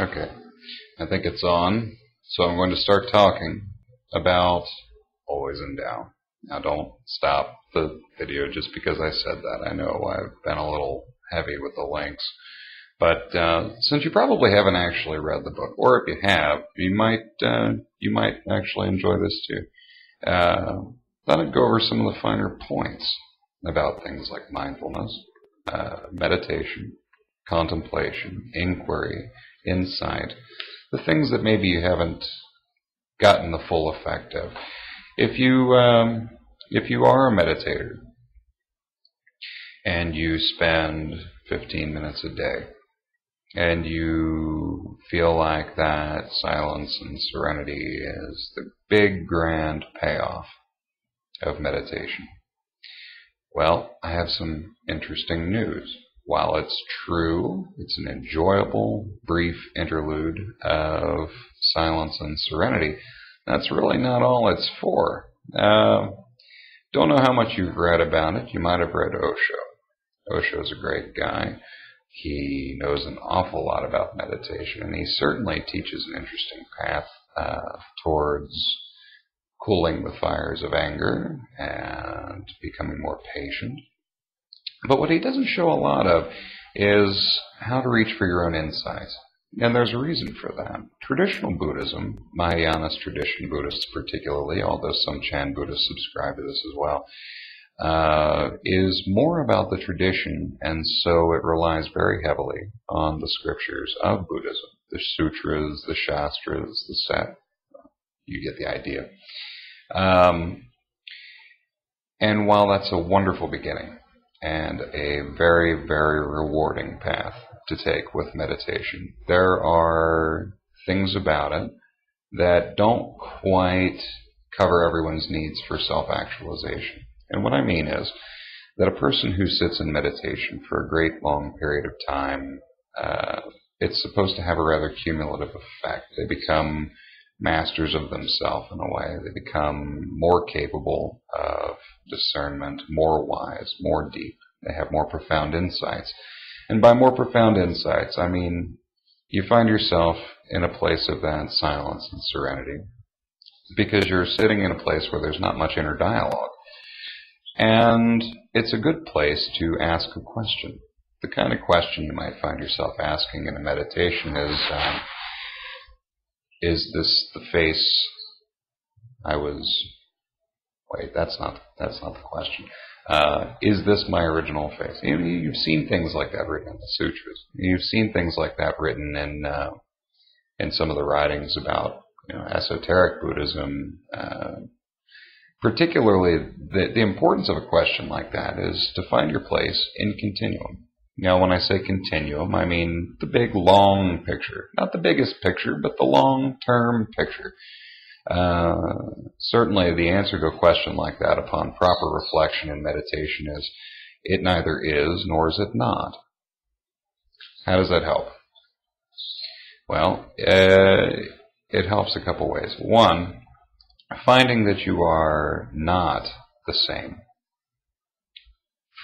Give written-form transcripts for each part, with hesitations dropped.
Okay, I think it's on. So I'm going to start talking about Always In Tao. Now don't stop the video just because I said that. I know I've been a little heavy with the links. But since you probably haven't actually read the book, or if you have, you might actually enjoy this too. Thought I'd go over some of the finer points about things like mindfulness, meditation, contemplation, inquiry, insight, the things that maybe you haven't gotten the full effect of. If you are a meditator and you spend 15 minutes a day and you feel like that silence and serenity is the big grand payoff of meditation, well, I have some interesting news. While it's true, it's an enjoyable, brief interlude of silence and serenity, that's really not all it's for. Don't know how much you've read about it. You might have read Osho. Osho's a great guy. He knows an awful lot about meditation, and he certainly teaches an interesting path towards cooling the fires of anger and becoming more patient. But what he doesn't show a lot of is how to reach for your own insights. And there's a reason for that. Traditional Buddhism, Mahayanist tradition Buddhists particularly, although some Chan Buddhists subscribe to this as well, is more about the tradition, and so it relies very heavily on the scriptures of Buddhism, the sutras, the shastras, the set. You get the idea. And while that's a wonderful beginning and a very, very rewarding path to take with meditation, there are things about it that don't quite cover everyone's needs for self-actualization. And what I mean is that a person who sits in meditation for a great long period of time, it's supposed to have a rather cumulative effect. They become masters of themselves in a way. They become more capable of discernment, more wise, more deep. They have more profound insights. And by more profound insights, I mean you find yourself in a place of that silence and serenity because you're sitting in a place where there's not much inner dialogue. And it's a good place to ask a question. The kind of question you might find yourself asking in a meditation is this the face I was... Wait, that's not the question. Is this my original face? You've seen things like that written in the sutras. You've seen things like that written in some of the writings about esoteric Buddhism. Particularly, the importance of a question like that is to find your place in continuum. Now, when I say continuum, I mean the big, long picture. Not the biggest picture, but the long-term picture. Certainly, the answer to a question like that upon proper reflection and meditation is, it neither is nor is it not. How does that help? Well, it helps a couple ways. One, finding that you are not the same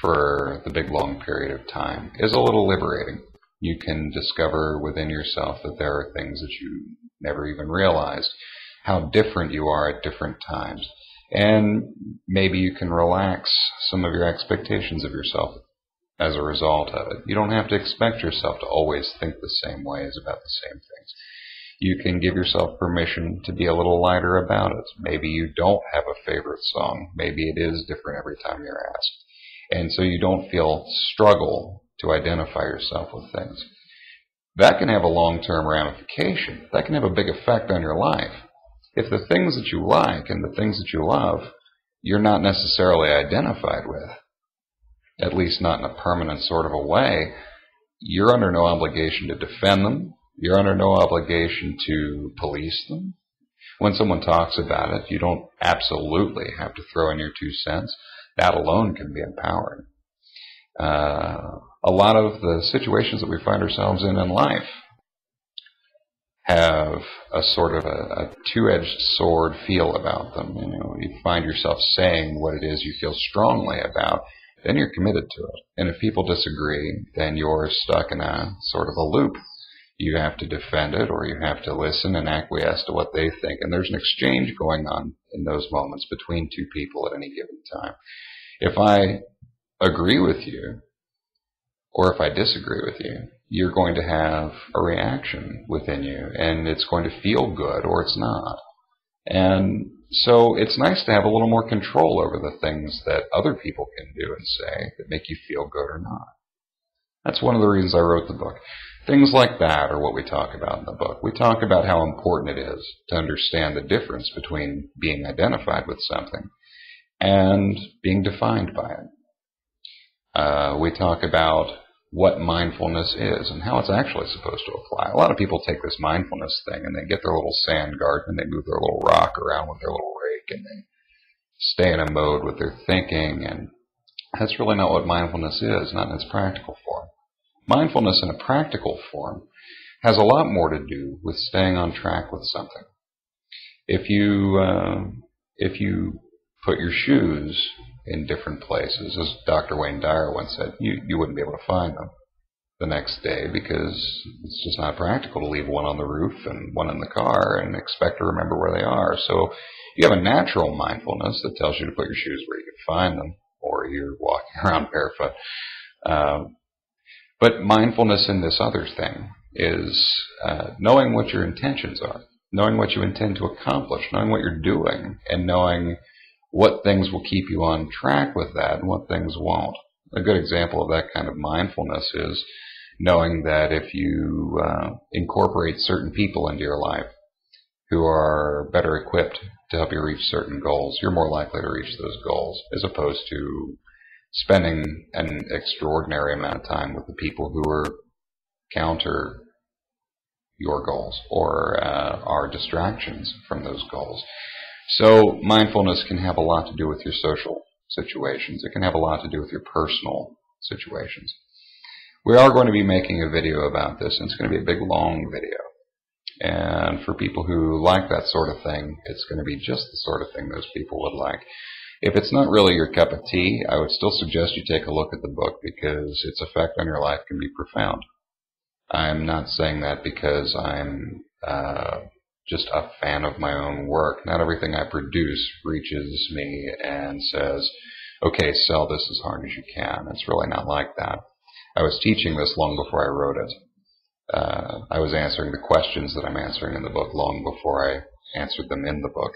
for the big long period of time is a little liberating. You can discover within yourself that there are things that you never even realized, how different you are at different times. And maybe you can relax some of your expectations of yourself as a result of it. You don't have to expect yourself to always think the same ways about the same things. You can give yourself permission to be a little lighter about it. Maybe you don't have a favorite song. Maybe it is different every time you're asked. And so you don't feel struggle to identify yourself with things. That can have a long-term ramification. That can have a big effect on your life. If the things that you like and the things that you love, you're not necessarily identified with, at least not in a permanent sort of a way, you're under no obligation to defend them. You're under no obligation to police them. When someone talks about it, you don't absolutely have to throw in your 2 cents. That alone can be empowering. A lot of the situations that we find ourselves in life have a sort of a two-edged sword feel about them. You find yourself saying what it is you feel strongly about, then you're committed to it. And if people disagree, then you're stuck in a sort of a loop. You have to defend it, or you have to listen and acquiesce to what they think. And there's an exchange going on in those moments between two people at any given time. If I agree with you, or if I disagree with you, you're going to have a reaction within you, and it's going to feel good or it's not. And so it's nice to have a little more control over the things that other people can do and say that make you feel good or not. That's one of the reasons I wrote the book. Things like that are what we talk about in the book. We talk about how important it is to understand the difference between being identified with something and being defined by it. We talk about what mindfulness is and how it's actually supposed to apply. A lot of people take this mindfulness thing and they get their little sand garden and they move their little rock around with their little rake and they stay in a mode with their thinking, and that's really not what mindfulness is, not in its practical form. Mindfulness in a practical form has a lot more to do with staying on track with something. If you put your shoes in different places, as Dr. Wayne Dyer once said, you wouldn't be able to find them the next day because it's just not practical to leave one on the roof and one in the car and expect to remember where they are. So you have a natural mindfulness that tells you to put your shoes where you can find them, or you're walking around barefoot. But mindfulness in this other thing is knowing what your intentions are, knowing what you intend to accomplish, knowing what you're doing, and knowing what things will keep you on track with that and what things won't. A good example of that kind of mindfulness is knowing that if you incorporate certain people into your life who are better equipped to help you reach certain goals, you're more likely to reach those goals, as opposed to spending an extraordinary amount of time with the people who are counter your goals or are distractions from those goals. So mindfulness can have a lot to do with your social situations. It can have a lot to do with your personal situations. We are going to be making a video about this, and it's going to be a big, long video. And for people who like that sort of thing, it's going to be just the sort of thing those people would like. If it's not really your cup of tea, I would still suggest you take a look at the book because its effect on your life can be profound. I'm not saying that because I'm just a fan of my own work. Not everything I produce reaches me and says, okay, sell this as hard as you can. It's really not like that. I was teaching this long before I wrote it. I was answering the questions that I'm answering in the book long before I answered them in the book.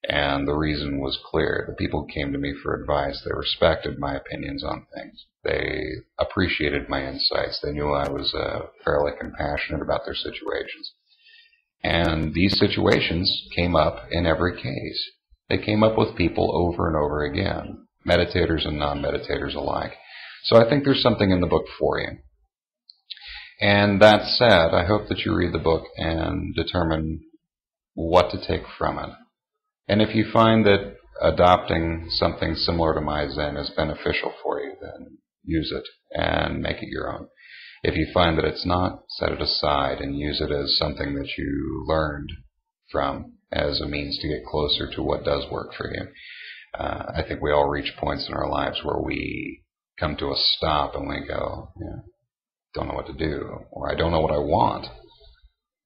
And the reason was clear. The people who came to me for advice, they respected my opinions on things. They appreciated my insights. They knew I was fairly compassionate about their situations. And these situations came up in every case. They came up with people over and over again, meditators and non-meditators alike. So I think there's something in the book for you. And that said, I hope that you read the book and determine what to take from it. And if you find that adopting something similar to my Zen is beneficial for you, then use it and make it your own. If you find that it's not, set it aside and use it as something that you learned from as a means to get closer to what does work for you. I think we all reach points in our lives where we come to a stop and we go, don't know what to do, or I don't know what I want.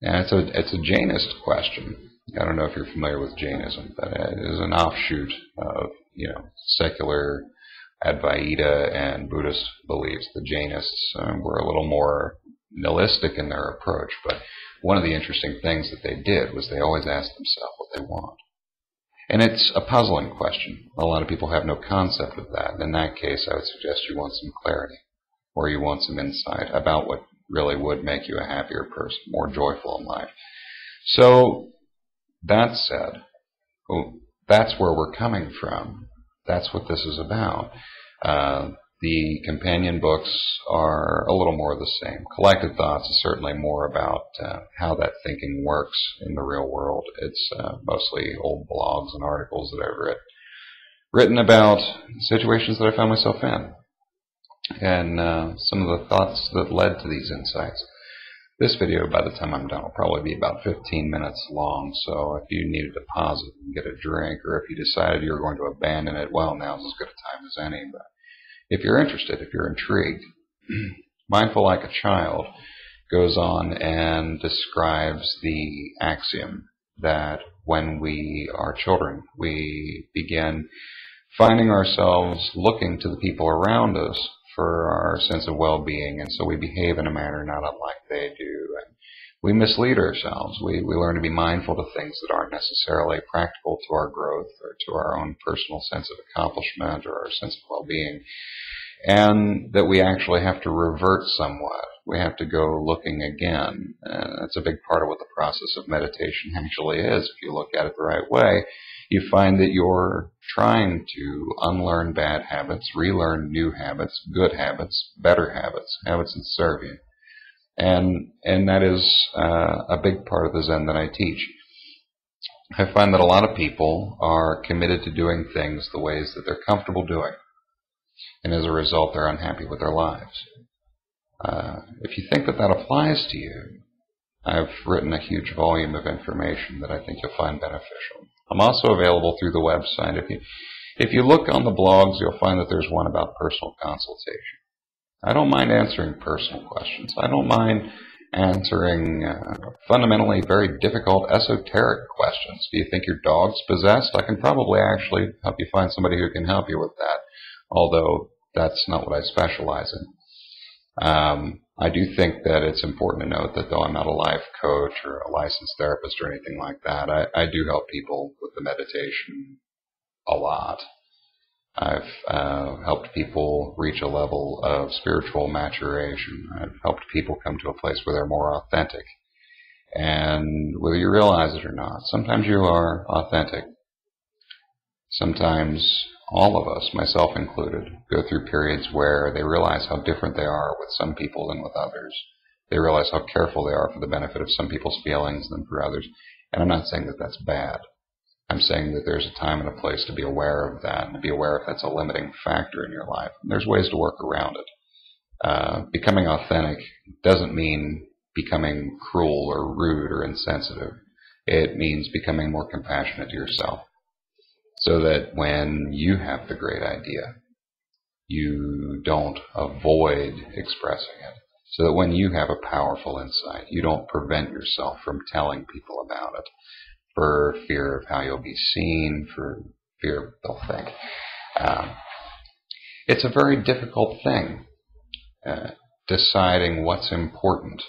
And it's a Jainist question. I don't know if you're familiar with Jainism, but it is an offshoot of, secular Advaita and Buddhist beliefs. The Jainists were a little more nihilistic in their approach, but one of the interesting things that they did was they always asked themselves what they want. And it's a puzzling question. A lot of people have no concept of that. In that case, I would suggest you want some clarity, or you want some insight about what really would make you a happier person, more joyful in life. So, that said, that's where we're coming from. That's what this is about. The companion books are a little more of the same. Collected Thoughts is certainly more about how that thinking works in the real world. It's mostly old blogs and articles that I've written about situations that I found myself in, and some of the thoughts that led to these insights. This video, by the time I'm done, will probably be about 15 minutes long, so if you needed to pause it and get a drink, or if you decided you were going to abandon it, well, now's as good a time as any. But if you're interested, if you're intrigued, Mindful Like a Child goes on and describes the axiom that when we are children, we begin finding ourselves looking to the people around us for our sense of well-being, and so we behave in a manner not unlike they do. And we mislead ourselves. We learn to be mindful of things that aren't necessarily practical to our growth or to our own personal sense of accomplishment or our sense of well-being, and that we actually have to revert somewhat. We have to go looking again. That's a big part of what the process of meditation actually is. If you look at it the right way, you find that you're trying to unlearn bad habits, relearn new habits, good habits, better habits, habits that serve you. And that is a big part of the Zen that I teach. I find that a lot of people are committed to doing things the ways that they're comfortable doing. And as a result, they're unhappy with their lives. If you think that that applies to you, I've written a huge volume of information that I think you'll find beneficial. I'm also available through the website. If you look on the blogs, you'll find that there's one about personal consultation. I don't mind answering personal questions. I don't mind answering fundamentally very difficult esoteric questions. Do you think your dog's possessed? I can probably actually help you find somebody who can help you with that, although that's not what I specialize in. I do think that it's important to note that though I'm not a life coach or a licensed therapist or anything like that, I do help people with the meditation a lot. I've helped people reach a level of spiritual maturation. I've helped people come to a place where they're more authentic. And whether you realize it or not, sometimes you are authentic. Sometimes all of us, myself included, go through periods where they realize how different they are with some people than with others. They realize how careful they are for the benefit of some people's feelings than for others. And I'm not saying that that's bad. I'm saying that there's a time and a place to be aware of that, and to be aware if that's a limiting factor in your life. And there's ways to work around it. Becoming authentic doesn't mean becoming cruel or rude or insensitive. It means becoming more compassionate to yourself, so that when you have the great idea, you don't avoid expressing it. So that when you have a powerful insight, you don't prevent yourself from telling people about it, for fear of how you'll be seen, for fear of what they'll think. It's a very difficult thing, deciding what's important.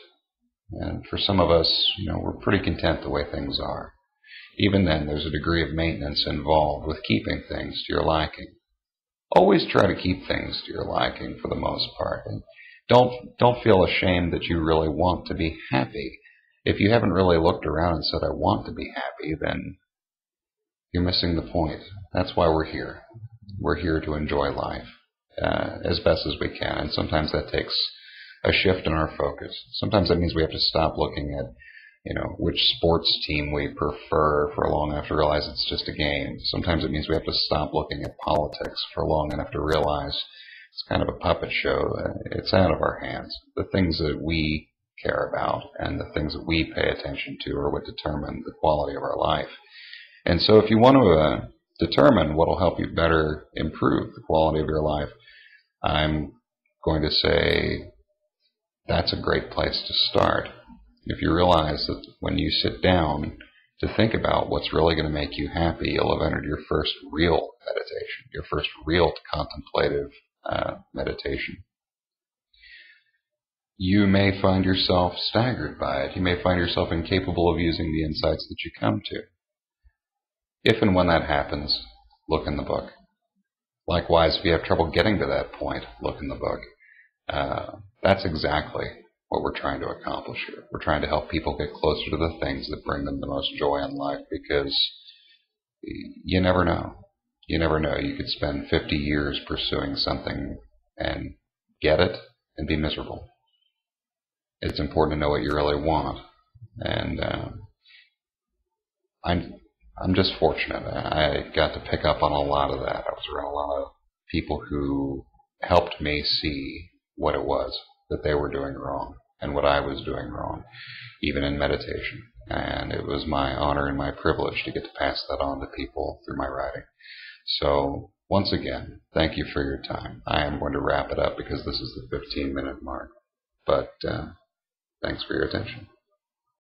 And for some of us, we're pretty content the way things are. Even then, there's a degree of maintenance involved with keeping things to your liking. Always try to keep things to your liking for the most part. And don't feel ashamed that you really want to be happy. If you haven't really looked around and said, I want to be happy, then you're missing the point. That's why we're here. We're here to enjoy life as best as we can. And sometimes that takes a shift in our focus. Sometimes that means we have to stop looking at which sports team we prefer for long enough to realize it's just a game. Sometimes it means we have to stop looking at politics for long enough to realize it's kind of a puppet show. It's out of our hands. The things that we care about and the things that we pay attention to are what determine the quality of our life. And so if you want to determine what will help you better improve the quality of your life, I'm going to say that's a great place to start. If you realize that when you sit down to think about what's really going to make you happy, you'll have entered your first real meditation, your first real contemplative meditation. You may find yourself staggered by it. You may find yourself incapable of using the insights that you come to. If and when that happens, look in the book. Likewise, if you have trouble getting to that point, look in the book. That's exactly what we're trying to accomplish here. We're trying to help people get closer to the things that bring them the most joy in life, because you never know. You never know. You could spend 50 years pursuing something and get it and be miserable. It's important to know what you really want. And I'm just fortunate. I got to pick up on a lot of that. I was around a lot of people who helped me see what it was that they were doing wrong and what I was doing wrong, even in meditation. And it was my honor and my privilege to get to pass that on to people through my writing. So once again, thank you for your time. I am going to wrap it up because this is the 15-minute mark. But Thanks for your attention.